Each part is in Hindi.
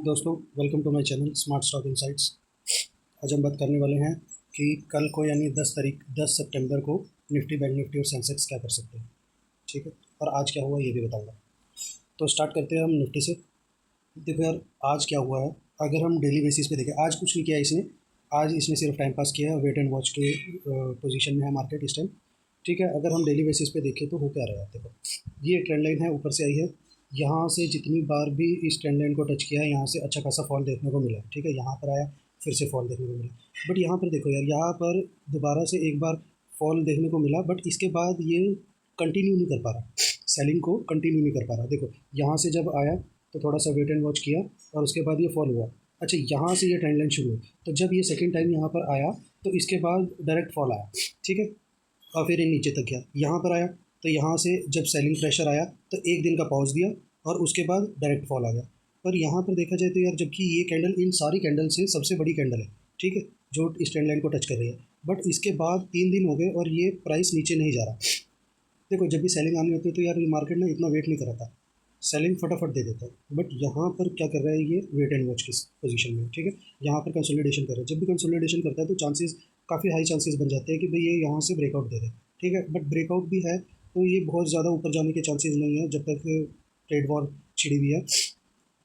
दोस्तों, welcome to my channel smart stock insights. आज हम बात करने वाले हैं कि कल को यानी 10 सितंबर को निफ्टी, बैंक निफ्टी और सेंसेक्स क्या कर सकते हैं। ठीक है, और आज क्या हुआ ये भी बताऊंगा। तो स्टार्ट करते हैं हम निफ्टी से। देखो यार, आज क्या हुआ है। अगर हम डेली बेसिस पे देखें, आज कुछ नहीं किया इसने। आज इसने सिर्फ टाइम पास किया है, वेट एंड वॉच के पोजीशन में है मार्केट इस टाइम। ठीक है, अगर हम डेली बेसिस पे देखें तो हो क्या रहा है। देखो, ये ट्रेंड लाइन है, ऊपर से आई है। यहाँ से जितनी बार भी इस ट्रेंड लाइन को टच किया है, यहाँ से अच्छा खासा फॉल देखने को मिला है। ठीक है, यहाँ पर आया, फिर से फॉल देखने को मिला। बट यहाँ पर देखो यार, यहाँ पर दोबारा से एक बार फॉल देखने को मिला, बट इसके बाद ये कंटिन्यू नहीं कर पा रहा, सेलिंग को कंटिन्यू नहीं कर पा रहा। देखो, यहाँ से जब आया तो थोड़ा सा वेट एंड वॉच किया और उसके बाद ये फॉल हुआ। अच्छा, यहाँ से ये ट्रेंड लाइन शुरू हुई, तो जब ये सेकेंड टाइम यहाँ पर आया तो इसके बाद डायरेक्ट फॉल आया। ठीक है, और फिर ये नीचे तक गया। यहाँ पर आया तो यहाँ से जब सेलिंग प्रेशर आया तो एक दिन का पॉज दिया और उसके बाद डायरेक्ट फॉल आ गया। पर यहाँ पर देखा जाए तो यार, जबकि ये कैंडल इन सारी कैंडल से सबसे बड़ी कैंडल है, ठीक है, जो इस ट्रेंड लाइन को टच कर रही है, बट इसके बाद 3 दिन हो गए और ये प्राइस नीचे नहीं जा रहा। देखो, जब भी सेलिंग आनी होती है तो यार ये मार्केट ना इतना वेट नहीं कराता, सेलिंग फटाफट दे देता है। बट यहाँ पर क्या कर रहा है, ये वेट एंड वॉच की पोजीशन में। ठीक है, यहाँ पर कंसोलिडेशन कर रहा है। जब भी कंसोलिडेशन करता है तो चांसेस, काफ़ी हाई चांसेस बन जाते हैं कि भाई ये यहाँ से ब्रेकआउट दे दे। ठीक है, बट ब्रेकआउट भी है तो ये बहुत ज़्यादा ऊपर जाने के चांसेस नहीं है जब तक ट्रेड वॉर छिड़ी हुई है।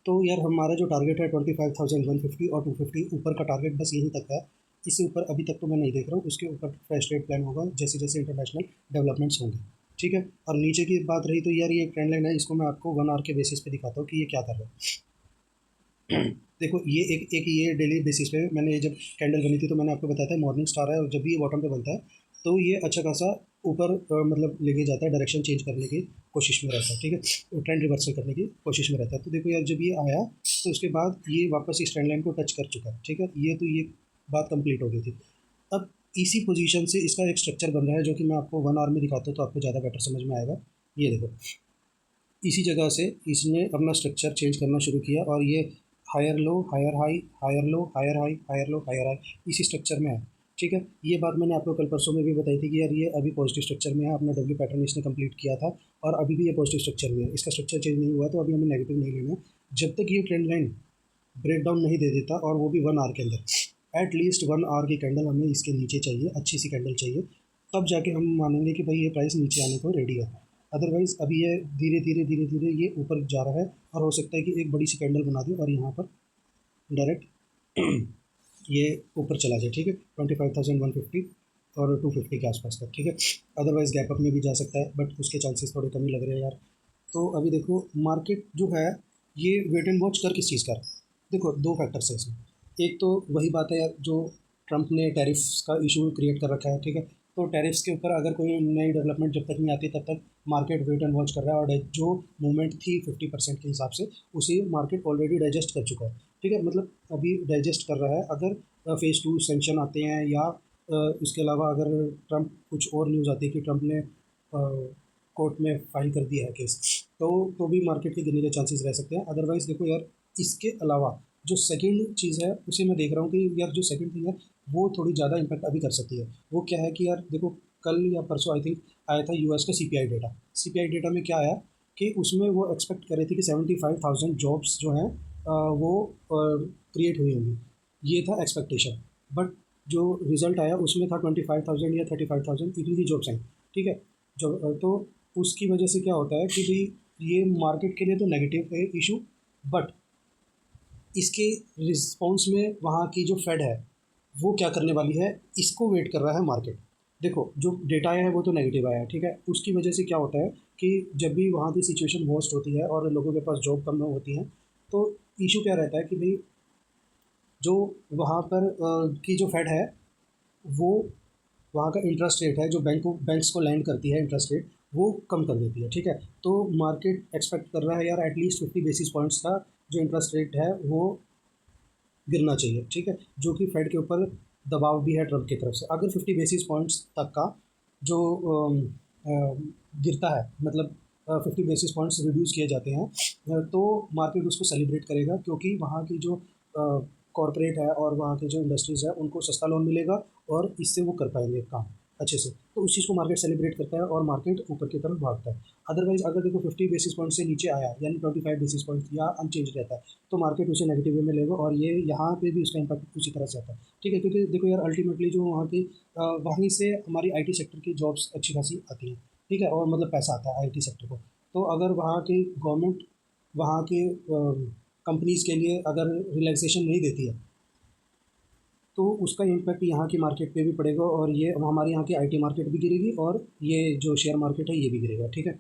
तो यार हमारा जो टारगेट है 25,150 और 250 ऊपर का टारगेट, बस यहीं तक है। इससे ऊपर अभी तक तो मैं नहीं देख रहा हूँ। उसके ऊपर फ्रेश ट्रेड प्लान होगा जैसे जैसे इंटरनेशनल डेवलपमेंट्स होंगे। ठीक है, और नीचे की बात रही तो यार, ये ट्रेंड लाइन है, इसको मैं आपको 1 आवर के बेसिस पे दिखाता हूँ कि ये क्या कर रहा है। देखो, ये एक ये डेली बेसिस पे मैंने, ये जब कैंडल बनी थी तो मैंने आपको बताया था मॉर्निंग स्टार है, और जब भी ये बॉटम पे बनता है तो ये अच्छा खासा ऊपर मतलब लेके जाता है, डायरेक्शन चेंज करने की कोशिश में रहता है। ठीक है, ट्रेंड रिवर्सल करने की कोशिश में रहता है। तो देखो यार, जब ये आया तो उसके बाद ये वापस इस ट्रेंड लाइन को टच कर चुका है। ठीक है, ये बात कंप्लीट हो गई थी। अब इसी पोजीशन से इसका एक स्ट्रक्चर बन रहा है, जो कि मैं आपको 1 आवर में दिखाता हूँ तो आपको ज़्यादा बेटर समझ में आएगा। ये देखो, इसी जगह से इसने अपना स्ट्रक्चर चेंज करना शुरू किया और ये higher low, higher high, higher low, higher high, higher low, higher high, इसी स्ट्रक्चर में है। ठीक है, ये बात मैंने आपको कल परसों में भी बताई थी कि यार ये अभी पॉजिटिव स्ट्रक्चर में है, अपना डब्ल्यू पैटर्न इसने कंप्लीट किया था और अभी भी ये पॉजिटिव स्ट्रक्चर में है। इसका स्ट्रक्चर चेंज नहीं हुआ तो अभी हमें नेगेटिव नहीं लेना है। जब तक ये ट्रेंड लाइन ब्रेक डाउन नहीं दे देता, और वो भी 1 आवर के अंदर, एटलीस्ट 1 आवर की कैंडल हमें इसके नीचे चाहिए, अच्छी सी कैंडल चाहिए, तब जाके हम मानेंगे कि भाई ये प्राइस नीचे आने को रेडी है। अदरवाइज़ अभी ये धीरे धीरे धीरे धीरे ये ऊपर जा रहा है और हो सकता है कि एक बड़ी सी कैंडल बना दे और यहाँ पर डायरेक्ट ये ऊपर चला जाए। ठीक है, 25,150 और 250 के आसपास तक। ठीक है, अदरवाइज़ गैप अप में भी जा सकता है, बट उसके चांसेस थोड़े कम ही लग रहे हैं यार। तो अभी देखो, मार्केट जो है ये वेट एंड वॉच कर किस चीज़ का रहा है। देखो, दो फैक्टर्स है इसमें। एक तो वही बात है यार, जो ट्रंप ने टैरिफ्स का इशू क्रिएट कर रखा है। ठीक है, तो टैरिफ्स के ऊपर अगर कोई नई डेवलपमेंट जब तक नहीं आती तब तक मार्केट वेट एंड वॉच कर रहा है, और जो मूवमेंट थी 50% के हिसाब से, उसे मार्केट ऑलरेडी डाइजेस्ट कर चुका है। ठीक है, मतलब अभी डाइजेस्ट कर रहा है। अगर फेज़ 2 सेंक्शन आते हैं या इसके अलावा अगर ट्रंप, कुछ और न्यूज़ आती है कि ट्रंप ने कोर्ट में फाइल कर दिया है केस, तो भी मार्केट के गिरने के चांसेस रह सकते हैं। अदरवाइज़ देखो यार, इसके अलावा जो सेकंड चीज़ है उसे मैं देख रहा हूँ कि यार जो सेकंड थिंग है वो थोड़ी ज़्यादा इम्पैक्ट अभी कर सकती है। वो क्या है कि यार देखो, कल या परसों आई थिंक आया था यूएस का सीपीआई डेटा। सीपीआई डेटा में क्या आया कि उसमें वो एक्सपेक्ट कर रहे थे कि 75,000 जॉब्स जो हैं वो क्रिएट हुई होंगी। ये था एक्सपेक्टेशन, बट जो रिज़ल्ट आया उसमें था 25,000 या 35,000 इतनी ही जॉब्स आई। ठीक है, जो तो उसकी वजह से क्या होता है कि भाई ये मार्केट के लिए तो नेगेटिव है इशू, बट इसके रिस्पॉन्स में वहाँ की जो फेड है वो क्या करने वाली है, इसको वेट कर रहा है मार्केट। देखो, जो डेटा आया है वो तो नेगेटिव आया है। ठीक है, उसकी वजह से क्या होता है कि जब भी वहाँ की सिचुएशन वर्स्ट होती है और लोगों के पास जॉब कम होती है, तो इशू क्या रहता है कि भाई जो वहाँ पर की जो फेड है, वो वहाँ का इंटरेस्ट रेट है जो बैंक्स को लैंड करती है, इंटरेस्ट रेट वो कम कर देती है। ठीक है, तो मार्केट एक्सपेक्ट कर रहा है यार एटलीस्ट 50 बेसिस पॉइंट्स का जो इंटरेस्ट रेट है वो गिरना चाहिए। ठीक है, जो कि फेड के ऊपर दबाव भी है ट्रम्प की तरफ से। अगर 50 बेसिस पॉइंट्स तक का जो गिरता है, मतलब 50 बेसिस पॉइंट्स रिड्यूस किए जाते हैं, तो मार्केट उसको सेलिब्रेट करेगा, क्योंकि वहाँ की जो कॉरपोरेट है और वहाँ की जो इंडस्ट्रीज़ है उनको सस्ता लोन मिलेगा और इससे वो कर पाएंगे काम। अच्छे से, तो उस चीज़ को मार्केट सेलिब्रेट करता है और मार्केट ऊपर की तरफ भागता है। अदरवाइज अगर देखो 50 बेसिस पॉइंट से नीचे आया यानी 25 बेसिस पॉइंट या अनचेंज रहता है तो मार्केट उसे नेगेटिव वे में लेगा और ये यहाँ पे भी उसका इम्पैक्ट उसी तरह से आता है। ठीक है, क्योंकि देखो यार अल्टीमेटली जो वहाँ की वहीं से हमारी आईटी सेक्टर की जॉब्स अच्छी खासी आती हैं। ठीक है, और मतलब पैसा आता है आईटी सेक्टर को। तो अगर वहाँ की गवर्नमेंट वहाँ के कंपनीज़ के लिए अगर रिलैक्सेशन नहीं देती है तो उसका इम्पैक्ट यहाँ की मार्केट पे भी पड़ेगा और ये हमारे यहाँ की आईटी मार्केट भी गिरेगी और ये जो शेयर मार्केट है ये भी गिरेगा। ठीक है,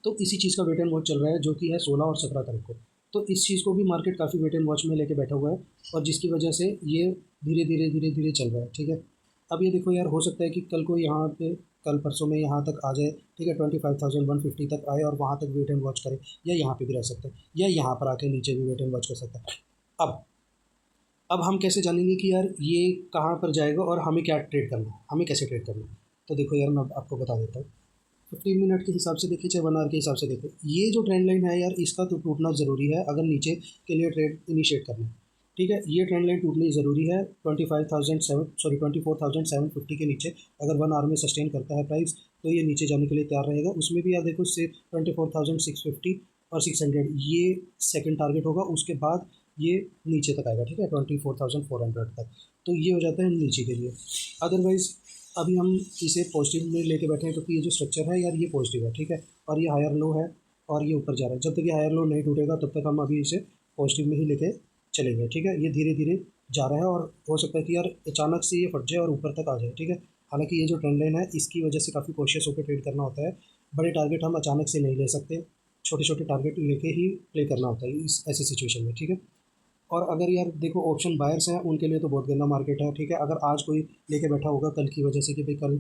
तो इसी चीज़ का वेट एंड वॉच चल रहा है जो कि है 16 और 17 तारीख को। तो इस चीज़ को भी मार्केट काफ़ी वेट एंड वॉच में लेके बैठा हुआ है और जिसकी वजह से ये धीरे धीरे चल रहा है। ठीक है, अब ये देखो यार, हो सकता है कि कल को यहाँ पे कल परसों में यहाँ तक आ जाए। ठीक है, 25,150 तक आए और वहाँ तक वेट एंड वॉच करे, या यहाँ पे भी रह सकता है या यहाँ पर आके नीचे भी वेट एंड वॉच कर सकता है। अब हम कैसे जानेंगे कि यार ये कहाँ पर जाएगा और हमें क्या ट्रेड करना है, हमें कैसे ट्रेड करना है? तो देखो यार, मैं आपको बता देता हूँ। 15 मिनट के हिसाब से देखें चाहे 1 आवर के हिसाब से देखें, ये जो ट्रेंड लाइन है यार इसका तो टूटना ज़रूरी है अगर नीचे के लिए ट्रेड इनिशिएट करना है। ठीक है, ये ट्रेंड लाइन टूटनी ज़रूरी है। 24,750 के नीचे अगर 1 आवर में सस्टेन करता है प्राइस तो ये नीचे जाने के लिए तैयार रहेगा। उसमें भी यार देखो से 24,650 और 600 ये सेकंड टारगेट होगा, उसके बाद ये नीचे तक आएगा। ठीक है, 24,400 तक, तो ये हो जाता है नीचे के लिए। अदरवाइज़ अभी हम इसे पॉजिटिव में लेके बैठे हैं क्योंकि ये जो स्ट्रक्चर है यार ये पॉजिटिव है। ठीक है, और ये हायर लो है और ये ऊपर जा रहा है। जब तक ये हायर लो नहीं टूटेगा तब तक हम अभी इसे पॉजिटिव में ही लेके चलेंगे। ठीक है, ये धीरे धीरे जा रहा है और हो सकता है कि यार अचानक से ये फट जाए और ऊपर तक आ जाए। ठीक है, हालांकि ये जो ट्रेंड लाइन है इसकी वजह से काफ़ी कॉशियस होकर ट्रेड करना होता है। बड़े टारगेट हम अचानक से नहीं ले सकते, छोटे छोटे टारगेट लेके ही प्ले करना होता है इस ऐसी सिचुएशन में। ठीक है, और अगर यार देखो ऑप्शन बायर्स हैं उनके लिए तो बहुत गंदा मार्केट है। ठीक है, अगर आज कोई लेके बैठा होगा कल की वजह से कि भाई कल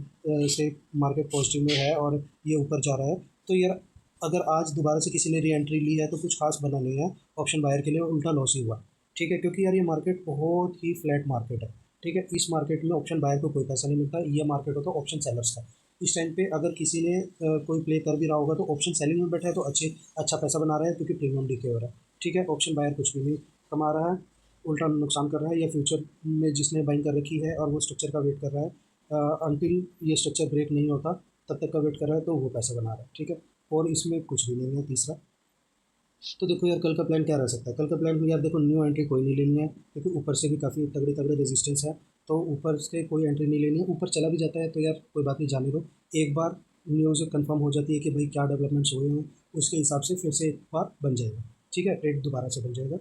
से मार्केट पॉजिटिव में है और ये ऊपर जा रहा है, तो यार अगर आज दोबारा से किसी ने री एंट्री ली है तो कुछ खास बना नहीं है ऑप्शन बायर के लिए, उल्टा लॉस ही हुआ। ठीक है, क्योंकि यार ये मार्केट बहुत ही फ्लैट मार्केट है। ठीक है, इस मार्केट में ऑप्शन बायर को कोई पैसा नहीं मिलता, ये मार्केट होता है ऑप्शन सेलर्स का। इस टाइम पे अगर किसी ने कोई प्ले कर भी रहा होगा तो ऑप्शन सेलिंग में बैठा है तो अच्छा पैसा बना रहा है क्योंकि प्रीमियम डीके हो रहा है। ठीक है, ऑप्शन बायर कुछ भी नहीं कमा रहा है, उल्टा नुकसान कर रहा है। या फ्यूचर में जिसने बाइंग कर रखी है और वो स्ट्रक्चर का वेट कर रहा है अनटिल ये स्ट्रक्चर ब्रेक नहीं होता तब तक का वेट कर रहा है तो वो पैसा बना रहा है। ठीक है, और इसमें कुछ भी नहीं है तीसरा। तो देखो यार कल का प्लान क्या रह सकता है? कल का प्लान में यार देखो न्यू एंट्री कोई नहीं लेनी है क्योंकि ऊपर से भी काफ़ी तगड़े तगड़े रेजिस्टेंस है, तो ऊपर से कोई एंट्री नहीं लेनी है। ऊपर चला भी जाता है तो यार कोई बात नहीं, जाने दो। एक बार न्यूज़ कंफर्म हो जाती है कि भाई क्या डेवलपमेंट्स हुए हैं उसके हिसाब से फिर से एक बार बन जाएगा। ठीक है, ट्रेड दोबारा से बन जाएगा।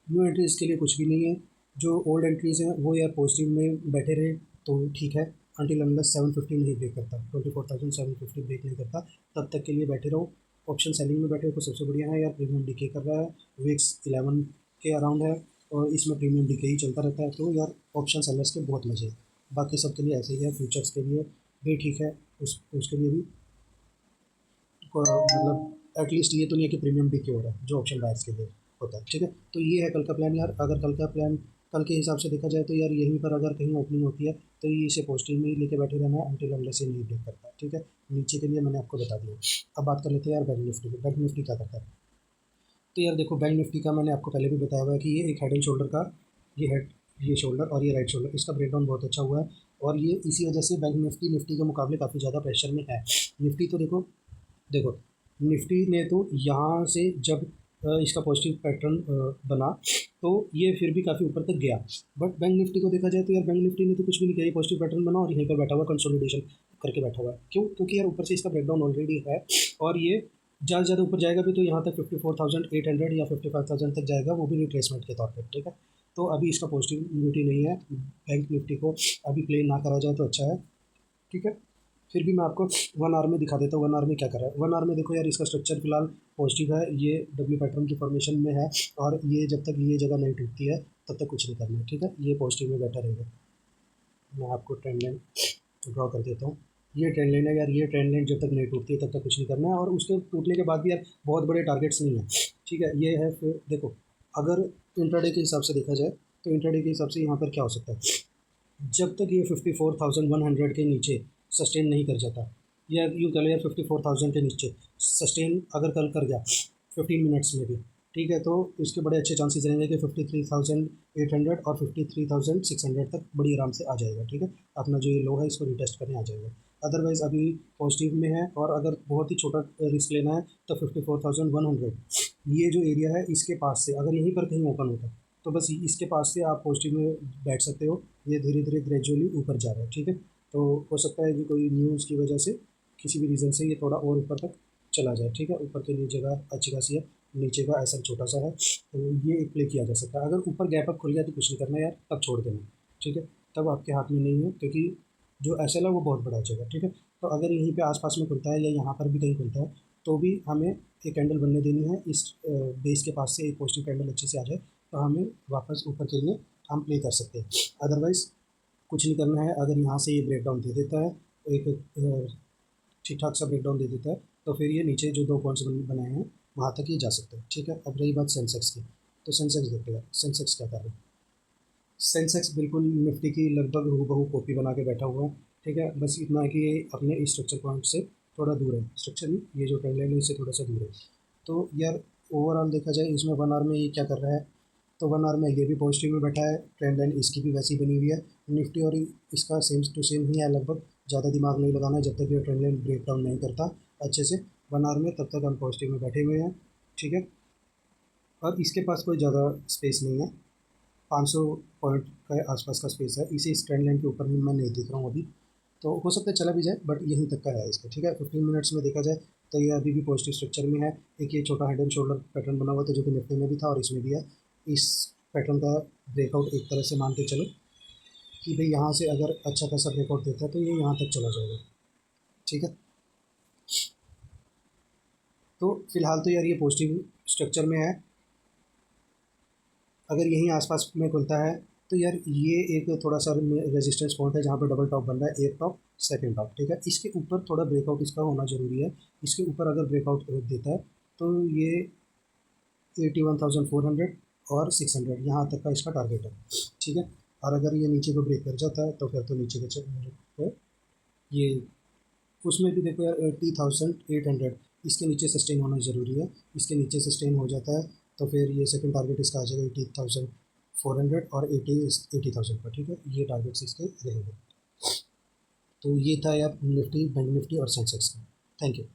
न्यू एंट्रीज़ के लिए कुछ भी नहीं है। जो ओल्ड एंट्रीज़ हैं वो यार पॉजिटिव में बैठे रहे तो ठीक है, अनटिल अनलेस 750 नहीं ब्रेक करता, 24,750 ब्रेक नहीं करता तब तक के लिए बैठे रहो। ऑप्शन सेलिंग में बैठे हो तो सबसे बढ़िया है यार, प्रीमियम डीके कर रहा है, विक्स 11 के अराउंड है और इसमें प्रीमियम डीके ही चलता रहता है, तो यार ऑप्शन सेलर्स के बहुत मज़े हैं। बाकी सब के लिए ऐसे ही है, फ्यूचर्स के लिए भी ठीक है, उसके लिए भी मतलब एटलीस्ट ये तो नहीं है कि प्रीमियम डीके हो रहा है जो ऑप्शन बायर्स के लिए होता है। ठीक है, तो ये है कल का प्लान यार। अगर कल का प्लान कल के हिसाब से देखा जाए तो यार यहीं पर अगर कहीं ओपनिंग होती है तो ये इसे पॉजिटिव में ही लेके बैठे रहना है अनटिल अनलेस ये नहीं ब्रेक करता है। ठीक है, नीचे के लिए मैंने आपको बता दिया। अब बात कर लेते हैं यार बैंक निफ्टी की। बैंक निफ्टी क्या करता है? तो यार देखो बैंक निफ्टी का मैंने आपको पहले भी बताया हुआ है कि ये एक हेड एंड शोल्डर का ये शोल्डर और ये राइट शोल्डर, इसका ब्रेकडाउन बहुत अच्छा हुआ है और ये इसी वजह से बैंक निफ्टी के मुकाबले काफ़ी ज़्यादा प्रेशर में है। निफ्टी तो देखो देखो निफ्टी ने तो यहाँ से जब इसका पॉजिटिव पैटर्न बना तो ये फिर भी काफ़ी ऊपर तक गया। बट बैंक निफ्टी को देखा जाए तो यार बैंक निफ्टी ने तो कुछ भी नहीं किया, ये पॉजिटिव पैटर्न बना और यहीं पर बैठा हुआ कंसोलिडेशन करके बैठा हुआ है। क्यों? क्योंकि यार ऊपर से इसका ब्रेकडाउन ऑलरेडी है और ये ज़्यादा से ज़्यादा ऊपर जाएगा भी तो यहाँ तक 54,800 या 55,000 तक जाएगा, वो भी रिट्रेसमेंट के तौर पर। ठीक है, तो अभी इसका पॉजिटिविटी नहीं है। बैंक निफ्टी को अभी प्ले ना करा जाए तो अच्छा है। ठीक है, फिर भी मैं आपको 1 आवर में दिखा देता हूँ 1 आवर में क्या कर रहा है। 1 आवर में देखो यार इसका स्ट्रक्चर फिलहाल पॉजिटिव है, ये डब्ल्यू पैटर्न की फॉर्मेशन में है और ये जब तक ये जगह नहीं टूटती है तब तक कुछ नहीं करना है। ठीक है, ये पॉजिटिव में बैठा रहेगा। मैं आपको ट्रेंड लाइन ड्रॉ कर देता हूँ। ये ट्रेंड लाइन है यार, ये ट्रेंड लाइन जब तक नहीं टूटती है तब तक कुछ नहीं करना है और उसके टूटने के बाद भी यार बहुत बड़े टारगेट्स नहीं है। ठीक है, ये है। फिर देखो अगर इंट्राडे के हिसाब से देखा जाए तो इंट्राडे के हिसाब से यहाँ पर क्या हो सकता है, जब तक ये 54,100 के नीचे सस्टेन नहीं कर जाता, या यूँ कह लो यार 54,000 के नीचे सस्टेन अगर कल कर गया 15 मिनट्स में भी, ठीक है। तो इसके बड़े अच्छे चांसेस रहेंगे कि 53,800 और 53,600 तक बड़ी आराम से आ जाएगा। ठीक है, अपना जो ये लो है इसको रिटेस्ट करने आ जाएगा। अदरवाइज़ अभी पॉजिटिव में है, और अगर बहुत ही छोटा रिस्क लेना है तो 54,100 ये जो एरिया है इसके पास से अगर यहीं पर कहीं ओपन होता है तो बस इसके पास से आप पॉजिटिव में बैठ सकते हो। ये धीरे धीरे ग्रेजुअली ऊपर जा रहा है। ठीक है, तो हो सकता है कि कोई न्यूज़ की वजह से किसी भी रीज़न से ये थोड़ा और ऊपर तक चला जाए। ठीक है, ऊपर के लिए जगह अच्छी खासी है, नीचे का ऐसा छोटा सा है, तो ये एक प्ले किया जा सकता है। अगर ऊपर गैप अप खुल गया तो कुछ नहीं करना यार, तब छोड़ देना। ठीक है, तब आपके हाथ में नहीं है, क्योंकि जो एस एल है वो बहुत बड़ा हो जाएगा। ठीक है, तो अगर यहीं पे आसपास में खुलता है या यहाँ पर भी कहीं खुलता है तो भी हमें एक कैंडल बनने देनी है, इस बेस के पास से एक पॉजिटिव कैंडल अच्छे से आ जाए तो हमें वापस ऊपर के लिए हम प्ले कर सकते हैं। अदरवाइज़ कुछ नहीं करना है। अगर यहाँ से ये ब्रेक डाउन दे देता है, एक ठीक ठाक सा ब्रेक डाउन दे देता है, तो फिर ये नीचे जो 2 पॉइंट्स बनाए हैं वहाँ तक ये जा सकता है। ठीक है, अब रही बात सेंसेक्स की, तो सेंसेक्स देखते हैं सेंसेक्स क्या कर रहा है। सेंसेक्स बिल्कुल निफ्टी की लगभग हूबहू कॉपी बना के बैठा हुआ है। ठीक है, बस इतना है कि ये अपने स्ट्रक्चर पॉइंट से थोड़ा दूर है, स्ट्रक्चर नहीं, ये जो ट्रेंड लाइन है इससे थोड़ा सा दूर है। तो यार ओवरऑल देखा जाए इसमें 1 आवर में ये क्या कर रहा है, तो 1 आवर में ये भी पॉजिटिव में बैठा है, ट्रेंड लाइन इसकी भी वैसी बनी हुई है। निफ्टी और इसका सेम टू सेम ही है लगभग। ज़्यादा दिमाग नहीं लगाना है जब तक ये ट्रेंड लाइन ब्रेक डाउन नहीं करता अच्छे से 1 आवर में, तब तक हम पॉजिटिव में बैठे हुए हैं। ठीक है, और इसके पास कोई ज़्यादा स्पेस नहीं है, 500 पॉइंट के आसपास का स्पेस है, इसी इस ट्रेंड लाइन के ऊपर भी मैं नहीं देख रहा हूँ अभी। तो हो सकता है चला भी जाए, बट यहीं तक का है इसका। ठीक है, 15 मिनट्स में देखा जाए तो ये अभी भी पॉजिटिव स्ट्रक्चर में है। एक ये छोटा हेड एंड शोल्डर पैटर्न बना हुआ था जो कि निफ्टी में भी था और इसमें भी है। इस पैटर्न का ब्रेकआउट एक तरह से मान के चलो कि भाई यहाँ से अगर अच्छा खासा ब्रेकआउट देता है तो ये यहाँ तक चला जाएगा। ठीक है, तो फिलहाल तो यार ये पॉजिटिव स्ट्रक्चर में है। अगर यहीं आसपास में खुलता है तो यार ये एक थोड़ा सा रेजिस्टेंस पॉइंट है जहाँ पे डबल टॉप बन रहा है, एक टॉप सेकंड टॉप। ठीक है, इसके ऊपर थोड़ा ब्रेकआउट इसका होना ज़रूरी है। इसके ऊपर अगर ब्रेकआउट देता है तो ये 81,400 और 600 यहाँ तक का इसका टारगेट है। ठीक है, और अगर ये नीचे को ब्रेक कर जाता है तो फिर तो नीचे के ये उसमें भी देखो यार 80,800 इसके नीचे सस्टेन होना ज़रूरी है। इसके नीचे सस्टेन हो जाता है तो फिर ये सेकंड टारगेट इसका आ जाएगा 80,400 और 80,000 का। ठीक है, ये टारगेट्स इसके रहेंगे। तो ये था यार निफ्टी, बैंक निफ्टी और सेंसेक्स का। Thank you.